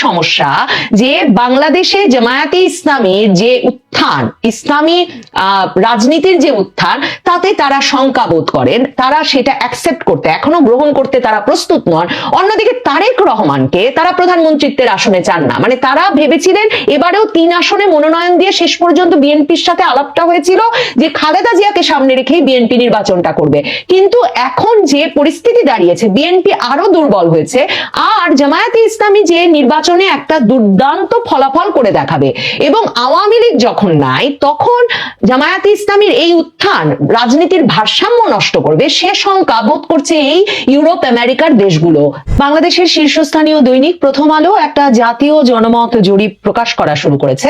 সমস্যা যে বাংলাদেশে জামায়াতে ইসলামীর যে উত্থান, ইসলামী রাজনীতির যে উত্থান, তাতে তারা শঙ্কা বোধ করেন, তারা সেটা অ্যাকসেপ্ট করতে, এখনো গ্রহণ করতে তারা প্রস্তুত নন। অন্যদিকে তারেক রহমানকে তারা প্রধানমন্ত্রীত্বের আসনে চান না। মানে তারা ভেবেছিলেন এবারেও 3 আসনে মনোনয়ন দিয়ে শেষ পর্যন্ত বিএনপির সাথে আলাপটা হয়েছিল যে খালেদা জিয়াকে সামনে রেখেই বিএনপি নির্বাচনটা করবে, কিন্তু এখন যে পরিস্থিতি দাঁড়িয়েছে, বিএনপি আরো দুর্বল হয়েছে, আর জামায়াতে ইসলামী যে নির্বাচনে একটা দুর্দান্ত ফলাফল করে দেখাবে এবং আওয়ামী লীগ যখন নাই, তখন জামায়াতে ইসলামীর এই উত্থান রাজনীতির ভারসাম্য নষ্ট করবে, সে শঙ্কা বোধ করছে এই ইউরোপ আমেরিকার দেশগুলো। বাংলাদেশের শীর্ষস্থানীয় দৈনিক প্রথম আলো একটা জাতীয় জনমত জরিপ প্রকাশ করা শুরু করেছে,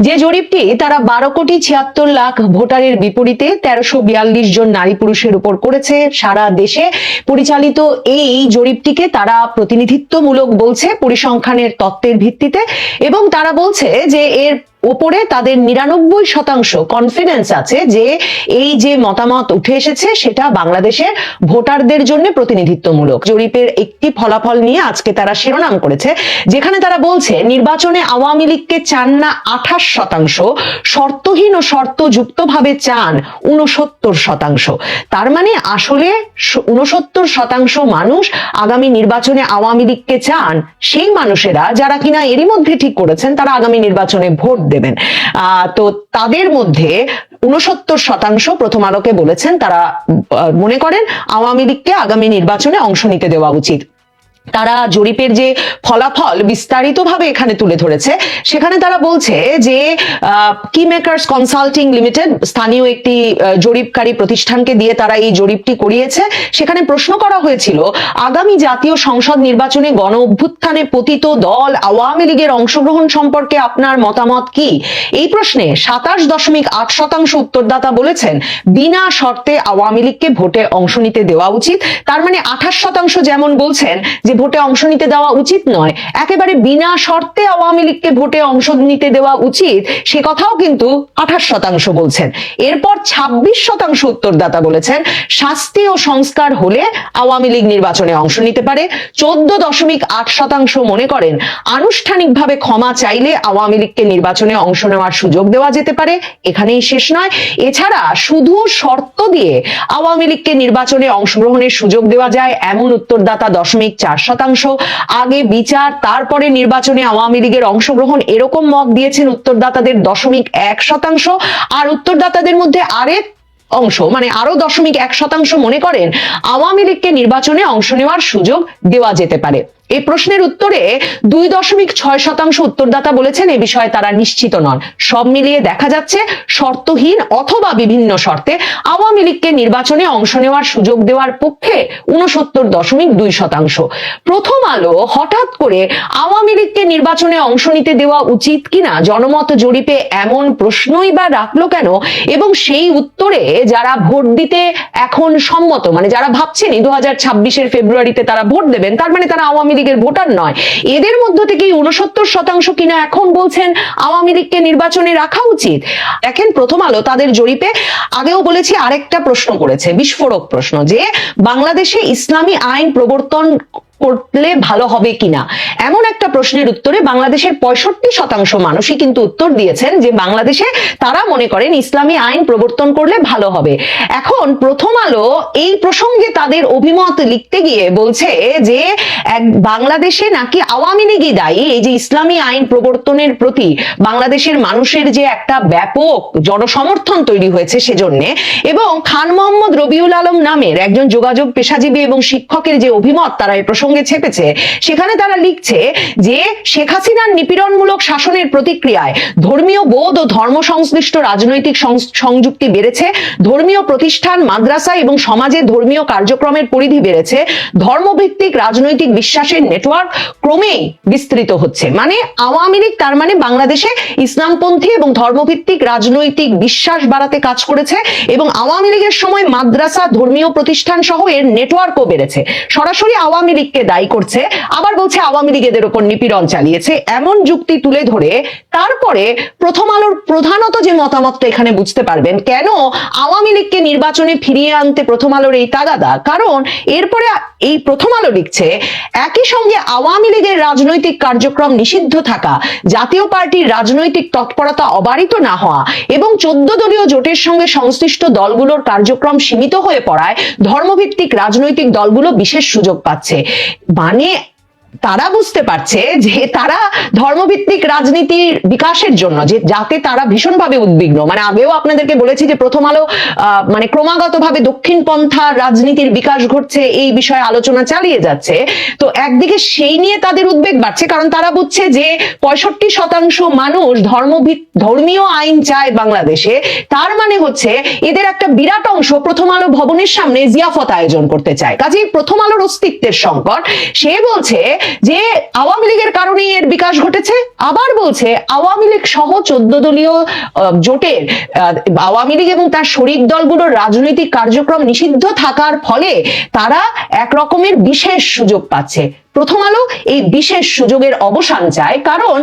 যে জরিপটি তারা 12,76,00,000 ভোটারের বিপরীতে 1342 জন নারী পুরুষের উপর করেছে। সারা দেশে পরিচালিত এই জরিপটিকে তারা প্রতিনিধিত্বমূলক বলছে পরিসংখ্যানের তত্ত্বের ভিত্তিতে, এবং তারা বলছে যে এর উপরে তাদের 99% কনফিডেন্স আছে যে এই যে মতামত উঠে এসেছে সেটা বাংলাদেশের ভোটারদের জন্য প্রতিনিধিত্বমূলক। জরিপের একটি ফলাফল নিয়ে আজকে তারা শিরোনাম করেছে, যেখানে তারা বলছে নির্বাচনে আওয়ামী লীগকে চান না 28%, শর্তহীন ও শর্তযুক্তভাবে চান 69%। তার মানে আসলে 69% মানুষ আগামী নির্বাচনে আওয়ামী লীগকে চান, সেই মানুষেরা যারা কিনা এরই মধ্যে ঠিক করেছেন তারা আগামী নির্বাচনে ভোট দেবেন। তো তাদের মধ্যে 69% প্রথম আলোকে বলেছেন তারা মনে করেন আওয়ামী লীগকে আগামী নির্বাচনে অংশ নিতে দেওয়া উচিত। তারা জরিপের যে ফলাফল বিস্তারিতভাবে এখানে তুলে ধরেছে, সেখানে তারা বলছে যে কি মেকার্স কনসাল্টিং লিমিটেড স্থানীয় একটি জরিপকারী প্রতিষ্ঠানকে দিয়ে তারা এই জরিপটি করিয়েছে। সেখানে প্রশ্ন করা হয়েছিল আগামী জাতীয় সংসদ নির্বাচনে গণ অভ্যুত্থানে পতিত দল আওয়ামী লীগের অংশগ্রহণ সম্পর্কে আপনার মতামত কি। এই প্রশ্নে 27.8% উত্তরদাতা বলেছেন বিনা শর্তে আওয়ামী লীগকে ভোটে অংশ নিতে দেওয়া উচিত। তার মানে 28% যেমন বলছেন যে ভোটে অংশ নিতে দেওয়া উচিত নয়, একেবারে বিনা শর্তে আওয়ামী লীগকে ভোটে অংশ নিতে দেওয়া উচিত, সে কথাও কিন্তু 28% বলছেন। এরপর 26% উত্তরদাতা বলেছেন শাস্তি ও সংস্কার হলে আওয়ামী লীগ নির্বাচনে অংশ নিতে পারে। 14.8% মনে করেন আনুষ্ঠানিকভাবে ক্ষমা চাইলে আওয়ামী লীগকে নির্বাচনে অংশ নেওয়ার সুযোগ দেওয়া যেতে পারে। এখানেই শেষ নয়, এছাড়া শুধু শর্ত দিয়ে আওয়ামী লীগকে নির্বাচনে অংশগ্রহণের সুযোগ দেওয়া যায় এমন উত্তরদাতা 0.4%। আগে বিচার তারপরে নির্বাচনে আওয়ামী লীগের অংশগ্রহণ, এরকম মত দিয়েছেন উত্তরদাতাদের 0.1%। আর উত্তরদাতাদের মধ্যে আরেক অংশ মানে আরো 0.1% মনে করেন আওয়ামী লীগকে নির্বাচনে অংশ নেওয়ার সুযোগ দেওয়া যেতে পারে। এই প্রশ্নের উত্তরে 2.6% উত্তরদাতা বলেছেন এ বিষয়ে তারা নিশ্চিত নন। সব মিলিয়ে দেখা যাচ্ছে শর্তহীন অথবা বিভিন্ন শর্তে আওয়ামী লীগকে নির্বাচনে অংশ নেওয়ার সুযোগ দেওয়ার পক্ষে 69.2%। প্রথম আলো হঠাৎ করে আওয়ামী লীগকে নির্বাচনে অংশ নিতে দেওয়া উচিত কিনা জনমত জরিপে এমন প্রশ্নই বা রাখলো কেন, এবং সেই উত্তরে যারা ভোট দিতে এখন সম্মত, মানে যারা ভাবছেন 2026-এর ফেব্রুয়ারিতে তারা ভোট দেবেন, তার মানে তারা আওয়ামী লীগের ভোটার নয়, এদের মধ্য থেকে 69% কিনা এখন বলছেন আওয়ামী লীগকে নির্বাচনে রাখা উচিত। দেখেন প্রথম আলো তাদের জরিপে আগেও বলেছি আরেকটা প্রশ্ন করেছে, বিস্ফোরক প্রশ্ন, যে বাংলাদেশে ইসলামী আইন প্রবর্তন করলে ভালো হবে কিনা। এমন একটা প্রশ্নের উত্তরে বাংলাদেশের 65% মানুষই কিন্তু উত্তর দিয়েছেন যে বাংলাদেশে তারা মনে করেন ইসলামী আইন প্রবর্তন করলে ভালো হবে। এখন প্রথম আলো এই প্রসঙ্গে তাদের অভিমত লিখতে গিয়ে বলছে যে বাংলাদেশে নাকি আওয়ামী লীগই দায়ী এই যে ইসলামী আইন প্রবর্তনের প্রতি বাংলাদেশের মানুষের যে একটা ব্যাপক জনসমর্থন তৈরি হয়েছে সেজন্য, এবং খান মোহাম্মদ রবিউল আলম নামের একজন যোগাযোগ পেশাজীবী এবং শিক্ষকের যে অভিমত তারা এই প্রসঙ্গে ছেপেছে, সেখানে তারা লিখছে যে শেখ হাসিনার নিপীড়নমূলক শাসনের প্রতিক্রিয়ায় ধর্মীয় বোধ ও ধর্ম সংশ্লিষ্ট রাজনৈতিক সংযুক্তি বেড়েছে, ধর্মীয় প্রতিষ্ঠান মাদ্রাসা এবং সমাজে ধর্মীয় কার্যক্রমের পরিধি বেড়েছে, ধর্মভিত্তিক রাজনৈতিক বিশ্বাসের নেটওয়ার্ক ক্রমেই বিস্তৃত হচ্ছে। মানে আওয়ামী লীগ তার মানে বাংলাদেশে ইসলামপন্থী এবং ধর্মভিত্তিক রাজনৈতিক বিশ্বাস বাড়াতে কাজ করেছে, এবং আওয়ামী লীগের সময় মাদ্রাসা ধর্মীয় প্রতিষ্ঠান সহ এর নেটওয়ার্কও বেড়েছে। সরাসরি আওয়ামী লীগকে লীগকে দায়ী করছে, আবার বলছে আওয়ামী লীগ এদের উপর নিপীড়ন চালিয়েছে, এমন যুক্তি তুলে ধরে তারপরে প্রথম আলোর প্রধানত যে মতামতটা এখানে বুঝতে পারবেন কেন আওয়ামী লীগকে নির্বাচনে ফিরিয়ে আনতে প্রথম আলোর এই তাগাদা। কারণ এরপরে এই প্রথম আলো লিখছে, একই সঙ্গে আওয়ামী লীগের রাজনৈতিক কার্যক্রম নিষিদ্ধ থাকা, জাতীয় পার্টির রাজনৈতিক তৎপরতা অবারিত না হওয়া এবং 14 দলীয় জোটের সঙ্গে সংশ্লিষ্ট দলগুলোর কার্যক্রম সীমিত হয়ে পড়ায় ধর্মভিত্তিক রাজনৈতিক দলগুলো বিশেষ সুযোগ পাচ্ছে। মানে তারা বুঝতে পারছে যে তারা ধর্মভিত্তিক রাজনীতির বিকাশের জন্য যাতে তারা ভীষণভাবে উদ্বিগ্ন। মানে আগেও আপনাদেরকে বলেছি যে প্রথম আলো মানে ক্রমাগতভাবে দক্ষিণপন্থা রাজনীতির বিকাশ ঘটছে এই বিষয়ে আলোচনা চালিয়ে যাচ্ছে। তো একদিকে সেই নিয়ে তাদের উদ্বেগ বাড়ছে, কারণ তারা বুঝছে যে 65% মানুষ ধর্মীয় আইন চায় বাংলাদেশে। তার মানে হচ্ছে এদের একটা বিরাট অংশ প্রথম আলো ভবনের সামনে জিয়াফত আয়োজন করতে চায়। কাজেই প্রথম আলোর অস্তিত্বের সংকট। সে বলছে যে আওয়ামী লীগের কারণে এর বিকাশ ঘটেছে, আবার বলছে আওয়ামী লীগ সহ 14 দলীয় জোটের আওয়ামী লীগ এবং তার শরিক দলগুলোর রাজনৈতিক কার্যক্রম নিষিদ্ধ থাকার ফলে তারা এক রকমের বিশেষ সুযোগ পাচ্ছে। প্রথম আলো এই বিশেষ সুযোগের অবসান চায়, কারণ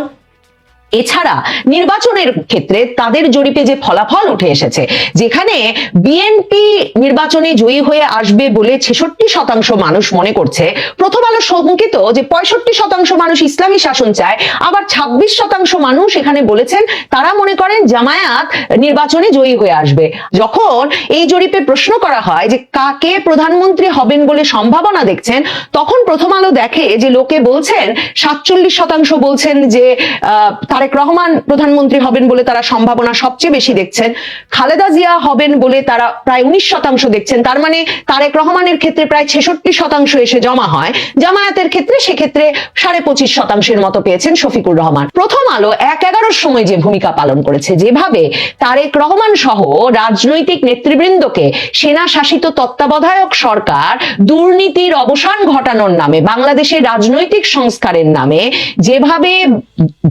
এছাড়া নির্বাচনের ক্ষেত্রে তাদের জরিপে যে ফলাফল উঠে এসেছে, যেখানে বিএনপি নির্বাচনে জয়ী হয়ে আসবে বলে 66% মানুষ মনে করছে, প্রথম আলো শঙ্কিত যে 65% মানুষ ইসলামী শাসন চায়, আবার 26% মানুষ এখানে বলেছেন তারা মনে করেন জামায়াত নির্বাচনে জয়ী হয়ে আসবে। যখন এই জরিপে প্রশ্ন করা হয় যে কাকে প্রধানমন্ত্রী হবেন বলে সম্ভাবনা দেখছেন, তখন প্রথম আলো দেখে যে লোকে বলছেন 47% বলছেন যে তারেক রহমান প্রধানমন্ত্রী হবেন বলে তারা সম্ভাবনা সবচেয়ে বেশি দেখছেন, খালেদা জিয়া হবেন বলে তারা প্রায় 19% দেখছেন। তার মানে তারেক রহমানের ক্ষেত্রে প্রায় 66% এসে জমা হয়, জামায়াতের ক্ষেত্রে সেক্ষেত্রে 25.5% মতো পেয়েছেন শফিকুর রহমান। প্রথম আলো 1-11 সময় যে ভূমিকা পালন করেছে, যেভাবে তারেক রহমান সহ রাজনৈতিক নেতৃবৃন্দকে সেনা শাসিত তত্ত্বাবধায়ক সরকার দুর্নীতির অবসান ঘটানোর নামে, বাংলাদেশের রাজনৈতিক সংস্কারের নামে যেভাবে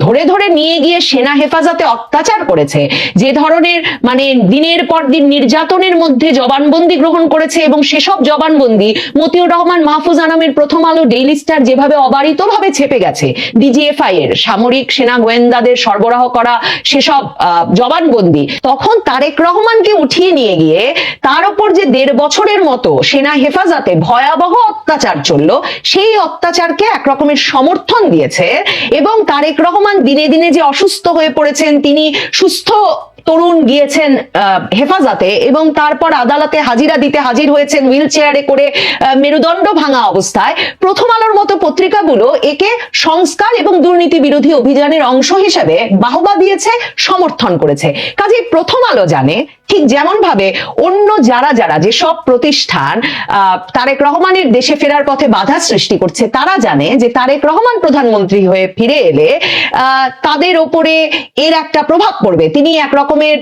ধরে ধরে নিয়ে গিয়ে সেনা হেফাজতে অত্যাচার করেছে, যে ধরনের মানে দিনের পর দিন নির্যাতনের মধ্যে জবানবন্দি গ্রহণ করেছে, এবং সেসব জবানবন্দি মতিউর রহমান মাহফুজ আনামের প্রথম আলো ডেইলি স্টার যেভাবে অবারিতভাবে ছেপে গেছে, ডিজিএফআই এর সামরিক সেনা গোয়েন্দাদের সরবরাহ করা সেসব জবানবন্দি, তখন তারেক রহমানকে উঠিয়ে নিয়ে গিয়ে তার উপর যে 1.5 বছরের মতো সেনা হেফাজতে ভয়াবহ অত্যাচার চলল, সেই অত্যাচারকে একরকমের সমর্থন দিয়েছে। এবং তারেক রহমান দিনে দিনে যে অসুস্থ হয়ে পড়েছেন, তিনি সুস্থ তরুণ গিয়েছেন হেফাজতে এবং তারপর আদালতে হাজিরা দিতে হাজির হয়েছেন হুইল চেয়ারে করে, মেরুদণ্ড ভাঙা অবস্থায়। প্রথম আলোর মতো পত্রিকাগুলো একে সংস্কার এবং দুর্নীতি বিরোধী অভিযানের অংশ হিসেবে বাহবা দিয়েছে, সমর্থন করেছে। কাজে প্রথম আলো জানে, ঠিক যেমন ভাবে অন্য যারা যেসব প্রতিষ্ঠান তারেক রহমানের দেশে ফেরার পথে বাধা সৃষ্টি করছে, তারা জানে যে তারেক রহমান প্রধানমন্ত্রী হয়ে ফিরে এলে তাদের ওপরে এর একটা প্রভাব পড়বে। তিনি একরকমের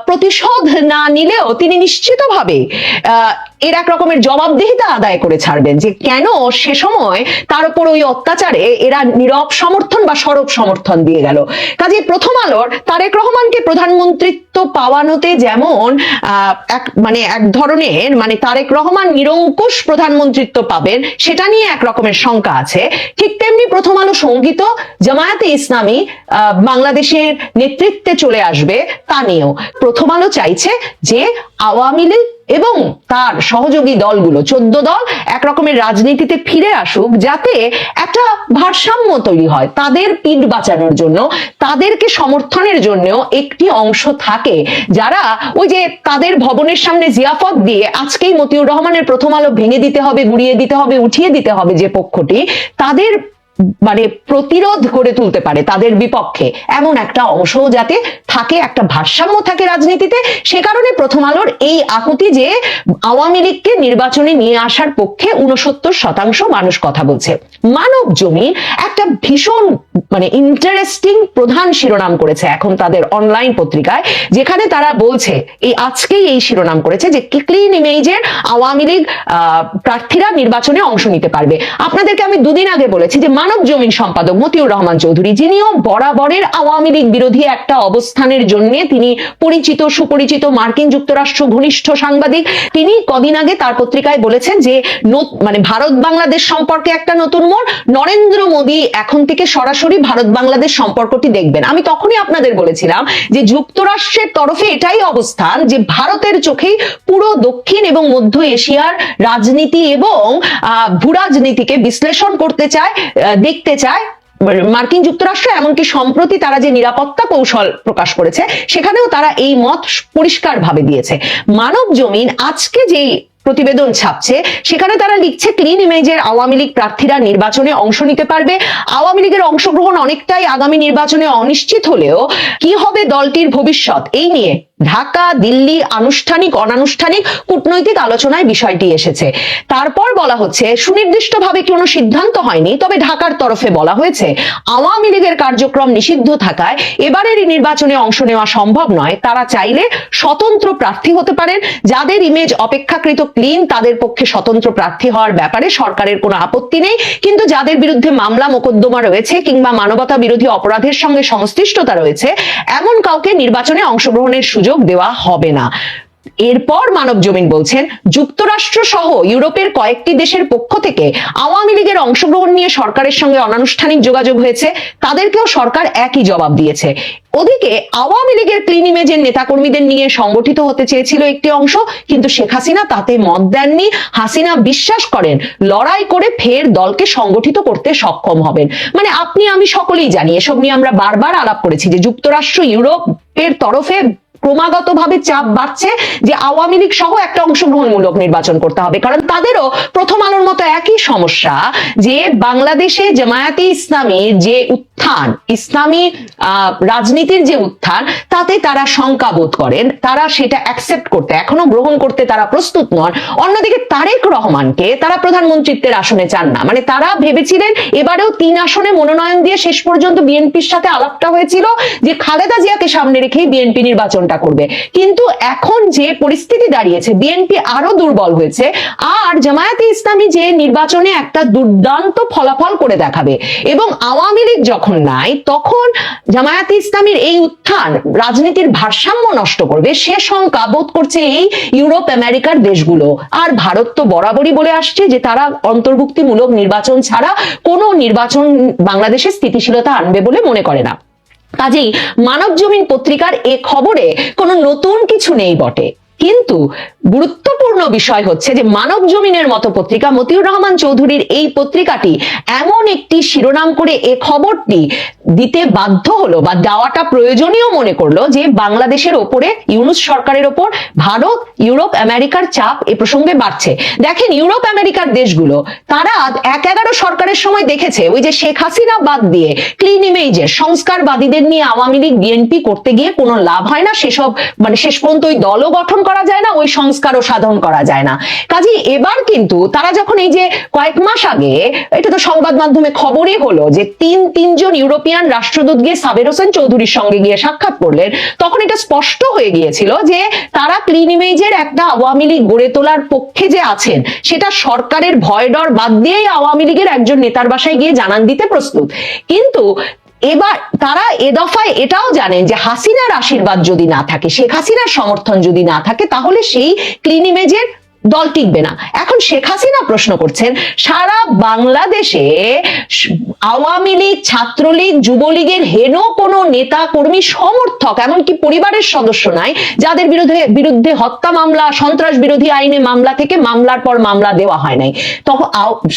প্রতিশোধ না নিলেও তিনি নিশ্চিতভাবে এর এক রকমের জবাবদিহিতা আদায় করে ছাড়বেন, যে কেন সে সময় তার উপর ওই অত্যাচারে এরা নীরব সমর্থন বা সরব সমর্থন দিয়ে গেল। কাজে প্রথম আলোর তারেক রহমানকে প্রধানমন্ত্রিত্ব পাওয়ানোতে যেমন এক ধরনের মানে তারেক রহমান নিরঙ্কুশ প্রধানমন্ত্রিত্ব পাবেন সেটা নিয়ে এক রকমের শঙ্কা আছে, ঠিক তেমনি প্রথম আলো শঙ্কিত জামায়াতে ইসলামী বাংলাদেশের নেতৃত্বে চলে আসবে তা নিয়েও। প্রথম আলো চাইছে যে আওয়ামী লীগ এবং তার সহযোগী দলগুলো 14 দল একরকমের রাজনীতিতে ফিরে আসুক, যাতে একটা ভারসাম্য তৈরি হয়, তাদের পিঠ বাঁচানোর জন্য, তাদেরকে সমর্থনের জন্য একটি অংশ থাকে যারা ওই যে তাদের ভবনের সামনে জিয়াফত দিয়ে আজকেই মতিউর রহমানের প্রথম আলো ভেঙে দিতে হবে, গুড়িয়ে দিতে হবে, উঠিয়ে দিতে হবে যে পক্ষটি, তাদের মানে প্রতিরোধ করে তুলতে পারে তাদের বিপক্ষে, এমন একটা অংশ যাতে থাকে, একটা ভারসাম্য থাকে রাজনীতিতে। সে কারণে প্রথম আলোর এই আকুতি যে আওয়ামী লীগকে নির্বাচনে নিয়ে আসার পক্ষে 69% মানুষ কথা বলছে। মানব জমিন একটা ভীষণ মানে ইন্টারেস্টিং প্রধান শিরোনাম করেছে এখন তাদের অনলাইন পত্রিকায়, যেখানে তারা বলছে আজকেই এই শিরোনাম করেছে যে ক্লিন ইমেজের আওয়ামী লীগ প্রার্থীরা নির্বাচনে অংশ নিতে পারবে। আপনাদেরকে আমি 2 দিন আগে বলেছি যে মানব জমিন সম্পাদক মতিউর রহমান চৌধুরী, যিনিও বরাবরের আওয়ামী লীগ বিরোধী একটা অবস্থানের জন্য তিনি পরিচিত, সুপরিচিত, মার্কিন যুক্তরাষ্ট্র ঘনিষ্ঠ সাংবাদিক, তিনি কদিন আগে তার পত্রিকায় বলেছেন যে মানে ভারত বাংলাদেশ সম্পর্কে একটা নতুন মোড়, নরেন্দ্র মোদী এখন থেকে সরাসরি ভারত বাংলাদেশ সম্পর্কটি দেখবেন। আমি তখনই আপনাদের বলেছিলাম যে যুক্তরাষ্ট্রের তরফে এটাই অবস্থান যে ভারতের চোখেই পুরো দক্ষিণ এবং মধ্য এশিয়ার রাজনীতি এবং ভূরাজনীতিকে বিশ্লেষণ করতে চায়, দেখতে চায় মার্কিন যুক্তরাষ্ট্র। এমনকি সম্প্রতি তারা যে নিরাপত্তা কৌশল প্রকাশ করেছে সেখানেও তারা এই মত পরিষ্কারভাবে দিয়েছে। মানব জমিন আজকে যেই প্রতিবেদন ছাপছে সেখানে তারা লিখছে ক্লিন ইমেজের আওয়ামী লীগ প্রার্থীরা নির্বাচনে অংশ নিতে পারবে। আওয়ামী লীগের অংশগ্রহণ অনেকটাই আগামী নির্বাচনে অনিশ্চিত হলেও কি হবে দলটির ভবিষ্যৎ, এই নিয়ে ঢাকা, দিল্লি আনুষ্ঠানিক অনানুষ্ঠানিক কূটনৈতিক আলোচনায় বিষয়টি এসেছে। তারপর বলা হচ্ছে সুনির্দিষ্টভাবে কোনো সিদ্ধান্ত হয়নি, তবে ঢাকার তরফে বলা হয়েছে আওয়ামী লীগের কার্যক্রম নিষিদ্ধ থাকায় এবারের নির্বাচনে অংশ নেওয়া সম্ভব নয়। তারা চাইলে স্বতন্ত্র প্রার্থী হতে পারেন। যাদের ইমেজ অপেক্ষাকৃত ক্লিন তাদের পক্ষে স্বতন্ত্র প্রার্থী হওয়ার ব্যাপারে সরকারের কোনো আপত্তি নেই, কিন্তু যাদের বিরুদ্ধে মামলা মোকদ্দমা রয়েছে কিংবা মানবতা বিরোধী অপরাধের সঙ্গে সংশ্লিষ্টতা রয়েছে এমন কাউকে নির্বাচনে অংশগ্রহণের সুযোগ দেওয়া হবে না। এরপর মানব জমিন বলছেন যুক্তরাষ্ট্র সহ ইউরোপের কয়েকটি দেশের পক্ষ থেকে আওয়ামী লীগের অংশগ্রহণ নিয়ে সরকারের সঙ্গে অনানুষ্ঠানিক যোগাযোগ হয়েছে, তাদেরকেও সরকার একই জবাব দিয়েছে। ওদিকে আওয়ামী লীগের ক্লিন ইমেজের নেতাকর্মীদের নিয়ে সংগঠিত হতে চেয়েছিল একটি অংশ, কিন্তু শেখ হাসিনা তাতে মত দেননি। হাসিনা বিশ্বাস করেন লড়াই করে ফের দলকে সংগঠিত করতে সক্ষম হবেন। মানে আপনি আমি সকলেই জানি, এসব নিয়ে আমরা বারবার আলাপ করেছি যে যুক্তরাষ্ট্র ইউরোপের তরফে ক্রমাগতভাবে চাপ বাড়ছে যে আওয়ামী লীগ সহ একটা অংশগ্রহণমূলক নির্বাচন করতে হবে, কারণ তাদেরও প্রথম আলোর মতো একই সমস্যা যে বাংলাদেশে জামায়াতে ইসলামীর যে উত্থান, ইসলামী রাজনীতির যে উত্থান, তাতে তারা শঙ্কা বোধ করেন, তারা সেটা অ্যাকসেপ্ট করতে, এখনো গ্রহণ করতে তারা প্রস্তুত নন। অন্যদিকে তারেক রহমানকে তারা প্রধানমন্ত্রীত্বের আসনে চান না। মানে তারা ভেবেছিলেন এবারেও 3 আসনে মনোনয়ন দিয়ে শেষ পর্যন্ত বিএনপির সাথে আলাপটা হয়েছিল যে খালেদা জিয়াকে সামনে রেখেই বিএনপি নির্বাচন করবে, কিন্তু এখন যে পরিস্থিতি দাঁড়িয়েছে বিএনপি আরো দুর্বল হয়েছে, আর জামায়াতে ইসলামী যে নির্বাচনে একটা দুর্দান্ত ফলাফল করে দেখাবে এবং আওয়ামী লীগ যখন নাই তখন জামায়াতে ইসলামীর এই উত্থান রাজনীতির ভারসাম্য নষ্ট করবে, সে শঙ্কা বোধ করছে এই ইউরোপ আমেরিকার দেশগুলো। আর ভারত তো বরাবরই বলে আসছে যে তারা অন্তর্ভুক্তিমূলক নির্বাচন ছাড়া কোনো নির্বাচন বাংলাদেশে স্থিতিশীলতা আনবে বলে মনে করে না। কাজেই মানব জমিন পত্রিকার এ খবরে কোনো নতুন কিছু নেই বটে, কিন্তু গুরুত্বপূর্ণ বিষয় হচ্ছে যে মানব জমিনের মতো পত্রিকা, মতিউর রহমান চৌধুরীর এই পত্রিকাটি এমন একটি শিরোনাম করে এ খবরটি দিতে বাধ্য হলো বা দেওয়াটা প্রয়োজনীয় মনে করলো যে বাংলাদেশের ওপরে, ইউনূস সরকারের ওপর ভারত, ইউরোপ আমেরিকার চাপ এ প্রসঙ্গে বাড়ছে। দেখেন ইউরোপ আমেরিকার দেশগুলো তারা 1/11 সরকারের সময় দেখেছে ওই যে শেখ হাসিনা বাদ দিয়ে ক্লিন ইমেজের সংস্কারবাদীদের নিয়ে আওয়ামী লীগ বিএনপি করতে গিয়ে কোনো লাভ হয় না, সেসব মানে শেষ পর্যন্ত ওই দলও গঠন করা যায় না, ওই সংস্কারও সাধন করা যায় না। কাজেই এবার কিন্তু তারা যখন এই যে কয়েক মাস আগে, এটা তো সংবাদ মাধ্যমে খবরই হলো যে তিনজন ইউরোপিয়ান রাষ্ট্রদূত গিয়ে সাবের হোসেন চৌধুরীর সঙ্গে গিয়ে সাক্ষাৎ করলেন, তখন এটা স্পষ্ট হয়ে গিয়েছিল যে তারা ক্লিন ইমেজের একটা আওয়ামী লীগ গড়ে তোলার পক্ষে যে আছেন সেটা সরকারের ভয় ডর বাদ দিয়েই আওয়ামী লীগের একজন নেতার বাসায় গিয়ে জানান দিতে প্রস্তুত। কিন্তু এবার তারা এ দফায় এটাও জানেন যে হাসিনার আশীর্বাদ যদি না থাকে, শেখ হাসিনার সমর্থন যদি না থাকে, তাহলে সেই ক্লিন ইমেজের দল টিকবে না। এখন শেখ হাসিনা প্রশ্ন করছেন সারা বাংলাদেশে আওয়ামী লীগ, ছাত্রলীগ, যুবলীগের হেন কোনো নেতা কর্মী সমর্থক এমনকি পরিবারের সদস্য নাই যাদের বিরুদ্ধে হত্যা মামলা, সন্ত্রাস বিরোধী আইনে মামলা থেকে মামলার পর মামলা দেওয়া হয় নাই। তখন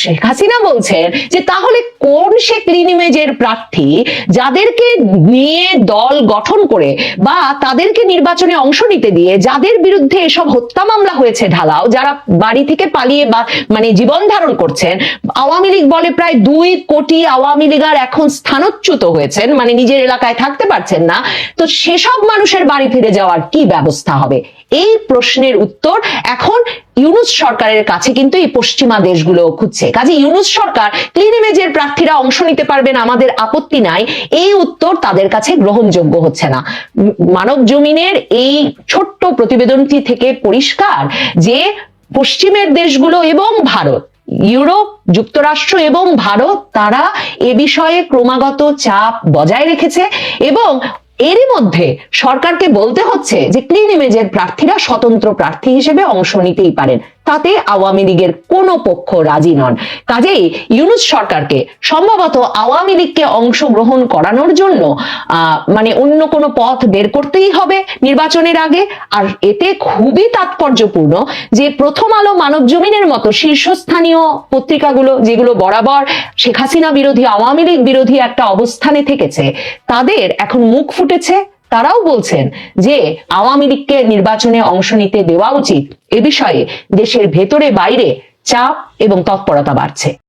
শেখ হাসিনা বলছেন যে তাহলে কোন সে ক্লিন ইমেজের প্রার্থী যাদেরকে নিয়ে দল গঠন করে বা তাদেরকে নির্বাচনে অংশ নিতে দিয়ে যাদের বিরুদ্ধে এসব হত্যা মামলা হয়েছে ঢালাও, যারা বাড়ি থেকে পালিয়ে বা মানে জীবন ধারণ করছেন। আওয়ামী লীগ বলে প্রায় 2 কোটি আওয়ামী লীগার এখন স্থানচ্যুত হয়েছেন, মানে নিজের এলাকায় থাকতে পারছেন না। তো সেসব মানুষের বাড়ি ফিরে যাওয়ার কি ব্যবস্থা হবে? এই প্রশ্নের উত্তর এখন ইউনূস সরকারের কাছে কিন্তু এই পশ্চিমা দেশগুলো খুঁজছে। কাজে ইউনূস সরকার ক্লিন ইমেজের প্রার্থীরা অংশ নিতে পারবেন, আমাদের আপত্তি নাই, এই উত্তর তাদের কাছে গ্রহণযোগ্য হচ্ছে না। মানব জমিনের এই ছোট্ট প্রতিবেদনটি থেকে পরিষ্কার যে পশ্চিমের দেশগুলো এবং ভারত ইউরোপ, যুক্তরাষ্ট্র এবং ভারত তারা এ বিষয়ে ক্রমাগত চাপ বজায় রেখেছে এবং এরই মধ্যে সরকারকে বলতে হচ্ছে যে ক্লিন ইমেজের প্রার্থীরা স্বতন্ত্র প্রার্থী হিসেবে অংশ নিতেই পারেন, তাতে আওয়ামী লীগের কোনো পক্ষ রাজি নন। কাজেই ইউনূস সরকারকে সম্ভবত আওয়ামী লীগকে অংশগ্রহণ করানোর জন্য মানে অন্য কোনো পথ বের করতেই হবে নির্বাচনের আগে। আর এতে খুবই তাৎপর্যপূর্ণ যে প্রথম আলো, মানব জমিনের মতো শীর্ষস্থানীয় পত্রিকাগুলো যেগুলো বরাবর শেখ হাসিনা বিরোধী, আওয়ামী লীগ বিরোধী একটা অবস্থানে থেকেছে, তাদের এখন মুখ ফুটেছে। তারাও বলছেন যে আওয়ামী লীগকে নির্বাচনে অংশ নিতে দেওয়া উচিত। এ বিষয়ে দেশের ভেতরে বাইরে চাপ এবং তৎপরতা বাড়ছে।